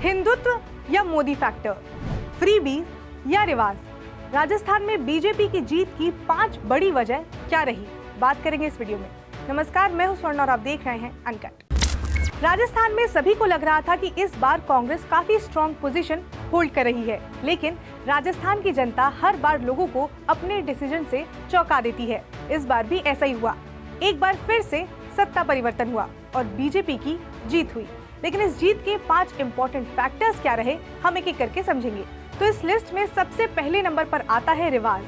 हिंदुत्व या Modi factor, freebies या रिवाज। राजस्थान में बीजेपी की जीत की 5 बड़ी वजह क्या रही, बात करेंगे इस वीडियो में। नमस्कार, मैं हूं स्वर्ण और आप देख रहे हैं अनकट। राजस्थान में सभी को लग रहा था कि इस बार कांग्रेस काफी स्ट्रॉन्ग पोजीशन होल्ड कर रही है, लेकिन राजस्थान की जनता हर बार लोगों को अपने डिसीजन से चौंका देती है। इस बार भी ऐसा ही हुआ। एक बार फिर से सत्ता परिवर्तन हुआ और बीजेपी की जीत हुई। लेकिन इस जीत के 5 इंपॉर्टेंट फैक्टर्स क्या रहे, हम एक एक करके समझेंगे। तो इस लिस्ट में सबसे पहले नंबर पर आता है रिवाज।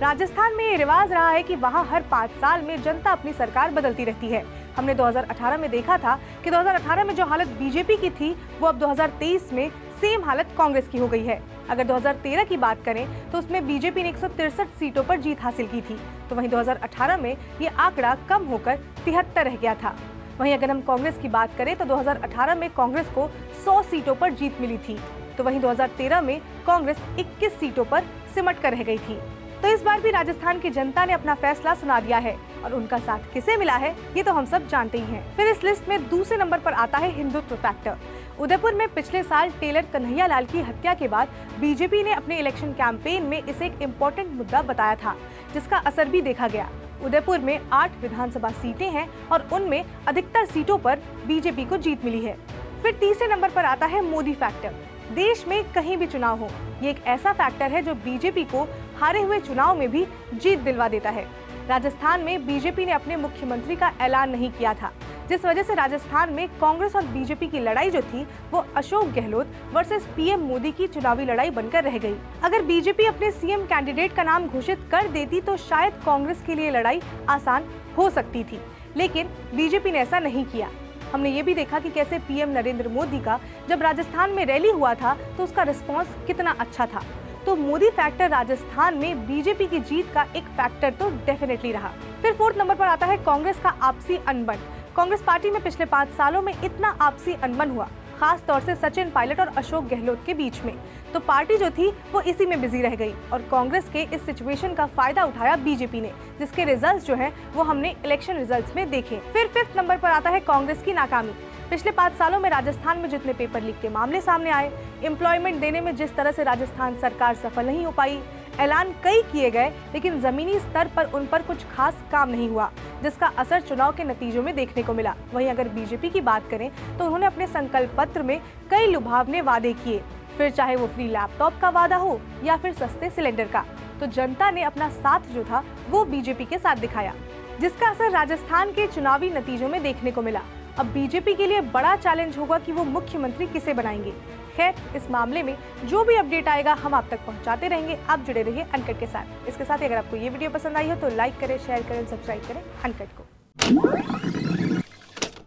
राजस्थान में ये रिवाज रहा है कि वहाँ हर 5 साल में जनता अपनी सरकार बदलती रहती है। हमने 2018 में देखा था कि 2018 में जो हालत बीजेपी की थी वो अब 2023 में सेम हालत कांग्रेस की हो गई है। अगर 2013 की बात करें तो उसमें बीजेपी ने 163 सीटों पर जीत हासिल की थी, तो वहीं 2018 में ये आंकड़ा कम होकर 73 रह गया था। वहीं अगर हम कांग्रेस की बात करें तो 2018 में कांग्रेस को 100 सीटों पर जीत मिली थी, तो वहीं 2013 में कांग्रेस 21 सीटों पर सिमट कर रह गई थी। तो इस बार भी राजस्थान की जनता ने अपना फैसला सुना दिया है और उनका साथ किसे मिला है ये तो हम सब जानते ही हैं। फिर इस लिस्ट में दूसरे नंबर पर आता है हिंदुत्व फैक्टर। उदयपुर में पिछले साल टेलर कन्हैया लाल की हत्या के बाद बीजेपी ने अपने इलेक्शन कैंपेन में इसे एक इम्पोर्टेंट मुद्दा बताया था, जिसका असर भी देखा गया। उदयपुर में 8 विधानसभा सीटें हैं और उनमें अधिकतर सीटों पर बीजेपी को जीत मिली है। फिर तीसरे नंबर पर आता है मोदी फैक्टर। देश में कहीं भी चुनाव हो, ये एक ऐसा फैक्टर है जो बीजेपी को हारे हुए चुनाव में भी जीत दिलवा देता है। राजस्थान में बीजेपी ने अपने मुख्यमंत्री का ऐलान नहीं किया था, जिस वजह से राजस्थान में कांग्रेस और बीजेपी की लड़ाई जो थी वो अशोक गहलोत वर्सेस पीएम मोदी की चुनावी लड़ाई बनकर रह गई। अगर बीजेपी अपने सीएम कैंडिडेट का नाम घोषित कर देती तो शायद कांग्रेस के लिए लड़ाई आसान हो सकती थी, लेकिन बीजेपी ने ऐसा नहीं किया। हमने ये भी देखा कि कैसे पीएम नरेंद्र मोदी का जब राजस्थान में रैली हुआ था तो उसका रिस्पॉन्स कितना अच्छा था। तो मोदी फैक्टर राजस्थान में बीजेपी की जीत का एक फैक्टर तो डेफिनेटली रहा। फिर फोर्थ नंबर पर आता है कांग्रेस का आपसी अनबन। कांग्रेस पार्टी में पिछले 5 सालों में इतना आपसी अनबन हुआ, खास तौर से सचिन पायलट और अशोक गहलोत के बीच में, तो पार्टी जो थी वो इसी में बिजी रह गई और कांग्रेस के इस सिचुएशन का फायदा उठाया बीजेपी ने, जिसके रिजल्ट्स जो हैं वो हमने इलेक्शन रिजल्ट्स में देखे। फिर 5th नंबर पर आता है कांग्रेस की नाकामी। पिछले 5 सालों में राजस्थान में जितने पेपर लीक के मामले सामने आए, एम्प्लॉयमेंट देने में जिस तरह से राजस्थान सरकार सफल नहीं हो पाई, ऐलान कई किए गए लेकिन जमीनी स्तर पर उन पर कुछ खास काम नहीं हुआ, जिसका असर चुनाव के नतीजों में देखने को मिला। वहीं अगर बीजेपी की बात करें तो उन्होंने अपने संकल्प पत्र में कई लुभावने वादे किए, फिर चाहे वो फ्री लैपटॉप का वादा हो या फिर सस्ते सिलेंडर का, तो जनता ने अपना साथ जो था वो बीजेपी के साथ दिखाया, जिसका असर राजस्थान के चुनावी नतीजों में देखने को मिला। अब बीजेपी के लिए बड़ा चैलेंज होगा कि वो मुख्यमंत्री किसे बनाएंगे। खैर, इस मामले में जो भी अपडेट आएगा हम आप तक पहुंचाते रहेंगे। आप जुड़े रहिए अनकट के साथ। इसके साथ अगर आपको ये वीडियो पसंद आई हो तो लाइक करें, शेयर करें, सब्सक्राइब करें अनकट को।